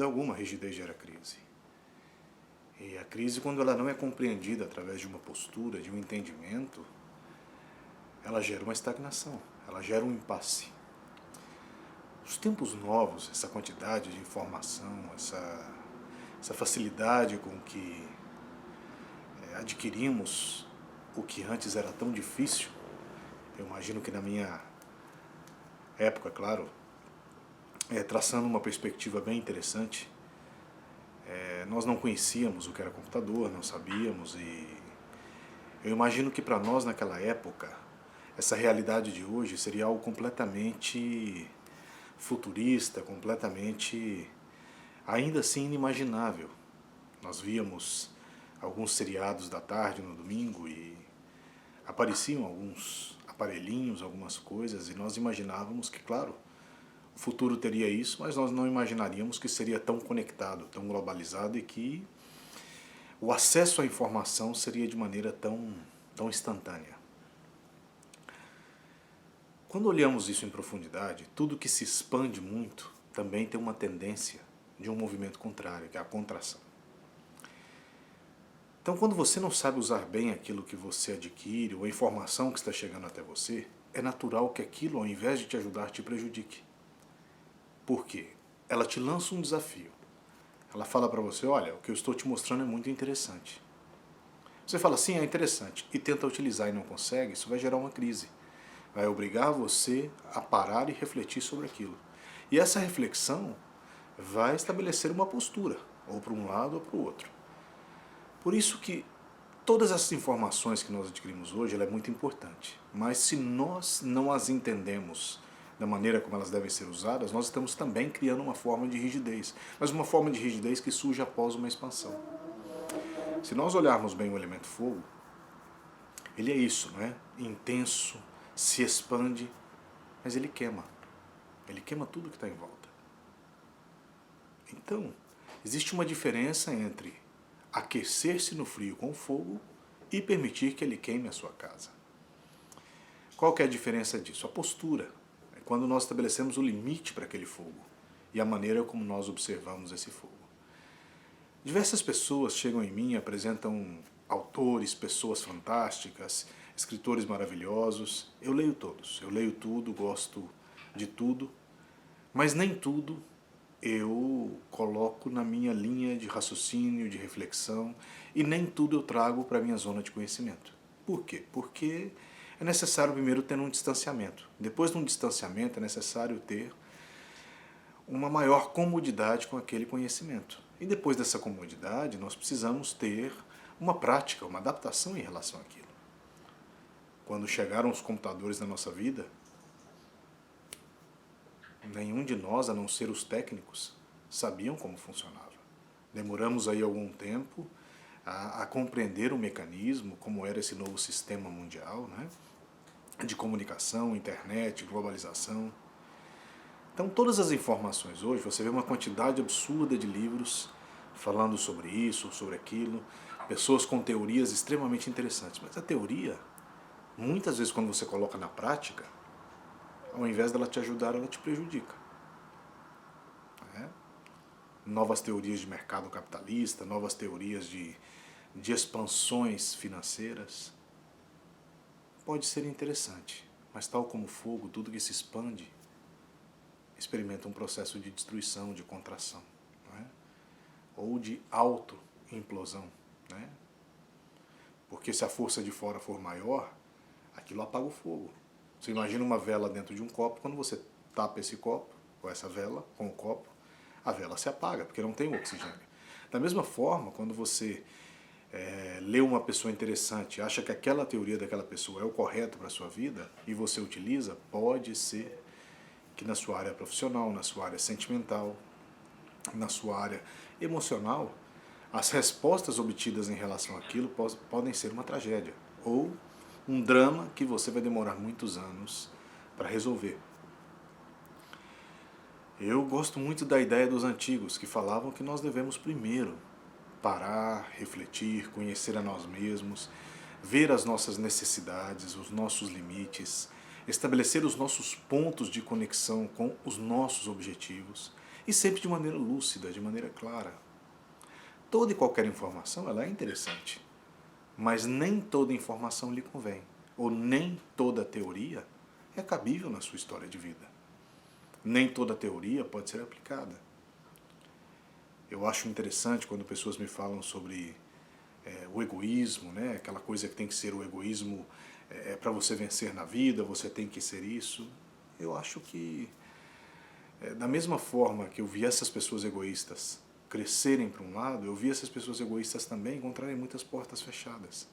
dúvida alguma, a rigidez gera crise. E a crise, quando ela não é compreendida através de uma postura, de um entendimento, ela gera uma estagnação, ela gera um impasse. Os tempos novos, essa quantidade de informação, essa facilidade com que adquirimos o que antes era tão difícil, eu imagino que na minha época, claro, traçando uma perspectiva bem interessante, nós não conhecíamos o que era computador, não sabíamos, e eu imagino que para nós naquela época, essa realidade de hoje seria algo completamente futurista, completamente, ainda assim, inimaginável. Nós víamos alguns seriados da tarde no domingo e apareciam alguns aparelhinhos, algumas coisas, e nós imaginávamos que, claro, o futuro teria isso, mas nós não imaginaríamos que seria tão conectado, tão globalizado e que o acesso à informação seria de maneira tão instantânea. Quando olhamos isso em profundidade, tudo que se expande muito também tem uma tendência de um movimento contrário, que é a contração. Então, quando você não sabe usar bem aquilo que você adquire, ou a informação que está chegando até você, é natural que aquilo, ao invés de te ajudar, te prejudique. Por quê? Ela te lança um desafio. Ela fala para você, olha, o que eu estou te mostrando é muito interessante. Você fala, sim, é interessante, e tenta utilizar e não consegue, isso vai gerar uma crise. Vai obrigar você a parar e refletir sobre aquilo. E essa reflexão vai estabelecer uma postura, ou para um lado ou para o outro. Por isso que todas essas informações que nós adquirimos hoje, ela é muito importante. Mas se nós não as entendemos da maneira como elas devem ser usadas, nós estamos também criando uma forma de rigidez. Mas uma forma de rigidez que surge após uma expansão. Se nós olharmos bem o elemento fogo, ele é isso, não é? Intenso, se expande, mas ele queima. Ele queima tudo que está em volta. Então, existe uma diferença entre aquecer-se no frio com o fogo e permitir que ele queime a sua casa. Qual que é a diferença disso? A postura. É quando nós estabelecemos o limite para aquele fogo e a maneira como nós observamos esse fogo. Diversas pessoas chegam em mim e apresentam autores, pessoas fantásticas, escritores maravilhosos. Eu leio todos, eu leio tudo, gosto de tudo, mas nem tudo eu coloco na minha linha de raciocínio, de reflexão, e nem tudo eu trago para a minha zona de conhecimento. Por quê? Porque é necessário primeiro ter um distanciamento. Depois de um distanciamento é necessário ter uma maior comodidade com aquele conhecimento. E depois dessa comodidade nós precisamos ter uma prática, uma adaptação em relação àquilo. Quando chegaram os computadores na nossa vida, nenhum de nós, a não ser os técnicos, sabiam como funcionava. Demoramos aí algum tempo a compreender o mecanismo, como era esse novo sistema mundial, né? De comunicação, internet, globalização. Então todas as informações hoje, você vê uma quantidade absurda de livros falando sobre isso, sobre aquilo, pessoas com teorias extremamente interessantes, mas a teoria, muitas vezes quando você coloca na prática, ao invés dela te ajudar, ela te prejudica. Novas teorias de mercado capitalista, novas teorias de expansões financeiras, pode ser interessante, mas tal como o fogo, tudo que se expande experimenta um processo de destruição, de contração, não é? Ou de auto-implosão, né? Porque se a força de fora for maior, aquilo apaga o fogo. Você imagina uma vela dentro de um copo, quando você tapa esse copo, ou essa vela, com o copo, a vela se apaga, porque não tem o oxigênio. Da mesma forma, quando você lê uma pessoa interessante, acha que aquela teoria daquela pessoa é o correto para a sua vida, e você utiliza, pode ser que na sua área profissional, na sua área sentimental, na sua área emocional, as respostas obtidas em relação àquilo podem ser uma tragédia, ou um drama que você vai demorar muitos anos para resolver. Eu gosto muito da ideia dos antigos, que falavam que nós devemos primeiro parar, refletir, conhecer a nós mesmos, ver as nossas necessidades, os nossos limites, estabelecer os nossos pontos de conexão com os nossos objetivos E sempre de maneira lúcida, de maneira clara. Toda e qualquer informação ela é interessante, mas nem toda informação lhe convém, ou nem toda teoria é cabível na sua história de vida. Nem toda teoria pode ser aplicada. Eu acho interessante quando pessoas me falam sobre o egoísmo, né? Aquela coisa que tem que ser o egoísmo para você vencer na vida, você tem que ser isso. Eu acho que, da mesma forma que eu vi essas pessoas egoístas crescerem para um lado, eu vi essas pessoas egoístas também encontrarem muitas portas fechadas.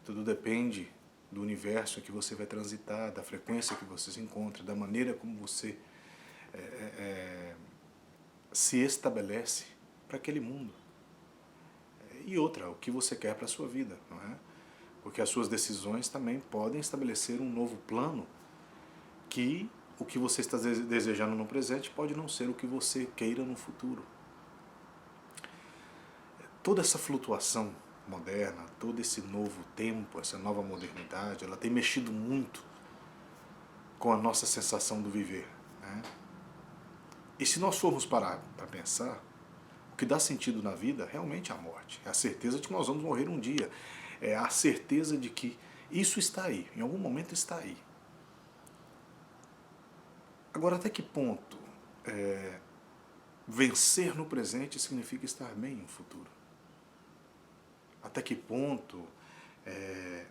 Tudo depende do universo que você vai transitar, da frequência que você se encontra, da maneira como você se estabelece para aquele mundo. E outra, o que você quer para a sua vida, não é? Porque as suas decisões também podem estabelecer um novo plano que o que você está desejando no presente pode não ser o que você queira no futuro. Toda essa flutuação moderna, todo esse novo tempo, essa nova modernidade, ela tem mexido muito com a nossa sensação do viver, né? E se nós formos parar para pensar, o que dá sentido na vida realmente é a morte. É a certeza de que nós vamos morrer um dia. É a certeza de que isso está aí, em algum momento está aí. Agora, até que ponto vencer no presente significa estar bem no futuro? Até que ponto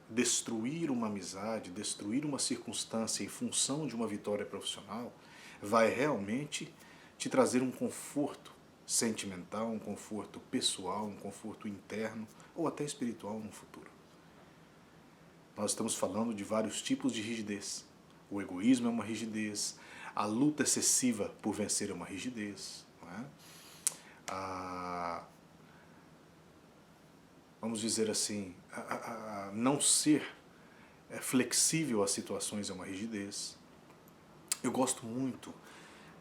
destruir uma amizade, destruir uma circunstância em função de uma vitória profissional vai realmente te trazer um conforto sentimental, um conforto pessoal, um conforto interno ou até espiritual no futuro? Nós estamos falando de vários tipos de rigidez. O egoísmo é uma rigidez, a luta excessiva por vencer é uma rigidez, não é? Vamos dizer assim, não ser flexível às situações é uma rigidez. Eu gosto muito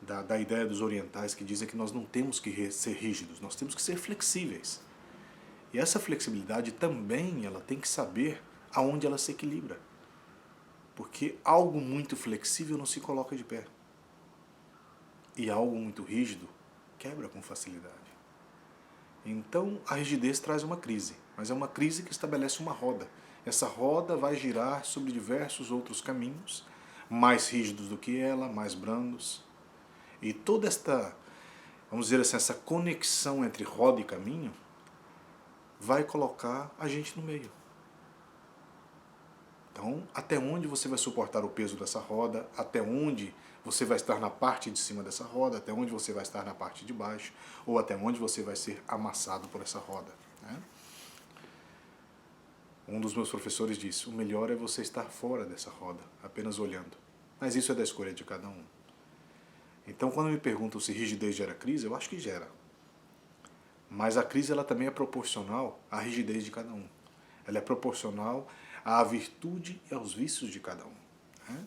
da ideia dos orientais que dizem que nós não temos que ser rígidos, nós temos que ser flexíveis. E essa flexibilidade também ela tem que saber aonde ela se equilibra. Porque algo muito flexível não se coloca de pé. E algo muito rígido quebra com facilidade. Então a rigidez traz uma crise, mas é uma crise que estabelece uma roda. Essa roda vai girar sobre diversos outros caminhos, mais rígidos do que ela, mais brandos. E toda esta, vamos dizer assim, essa conexão entre roda e caminho vai colocar a gente no meio. Então, até onde você vai suportar o peso dessa roda, até onde você vai estar na parte de cima dessa roda, até onde você vai estar na parte de baixo, ou até onde você vai ser amassado por essa roda, né? Um dos meus professores disse, o melhor é você estar fora dessa roda, apenas olhando. Mas isso é da escolha de cada um. Então, quando me perguntam se rigidez gera crise, eu acho que gera. Mas a crise ela também é proporcional à rigidez de cada um. Ela é proporcional à virtude e aos vícios de cada um, né?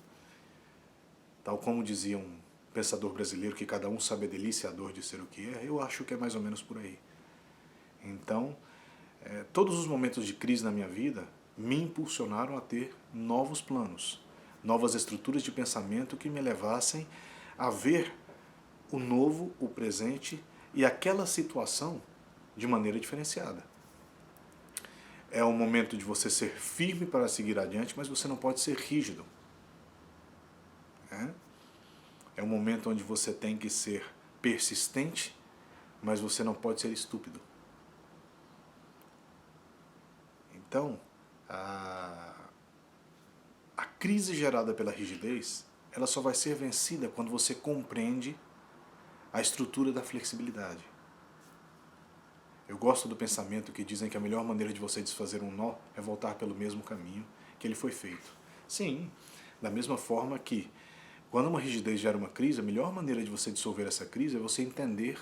Tal como dizia um pensador brasileiro que cada um sabe a delícia e a dor de ser o que é, eu acho que é mais ou menos por aí. Então, todos os momentos de crise na minha vida me impulsionaram a ter novos planos, novas estruturas de pensamento que me levassem a ver o novo, o presente e aquela situação de maneira diferenciada. É o momento de você ser firme para seguir adiante, mas você não pode ser rígido. É um momento onde você tem que ser persistente, mas você não pode ser estúpido. Então, a crise gerada pela rigidez, ela só vai ser vencida quando você compreende a estrutura da flexibilidade. Eu gosto do pensamento que dizem que a melhor maneira de você desfazer um nó é voltar pelo mesmo caminho que ele foi feito. Sim, da mesma forma que quando uma rigidez gera uma crise, a melhor maneira de você dissolver essa crise é você entender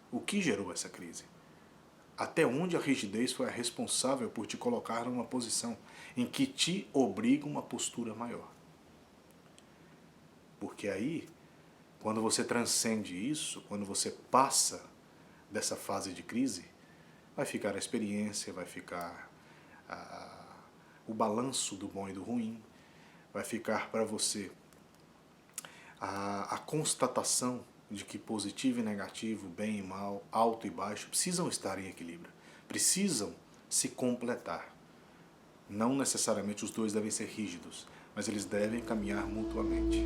o que gerou essa crise. Até onde a rigidez foi a responsável por te colocar numa posição em que te obriga uma postura maior. Porque aí, quando você transcende isso, quando você passa dessa fase de crise, vai ficar a experiência, vai ficar o balanço do bom e do ruim, vai ficar para você a constatação de que positivo e negativo, bem e mal, alto e baixo, precisam estar em equilíbrio, precisam se completar. Não necessariamente os dois devem ser rígidos, mas eles devem caminhar mutuamente.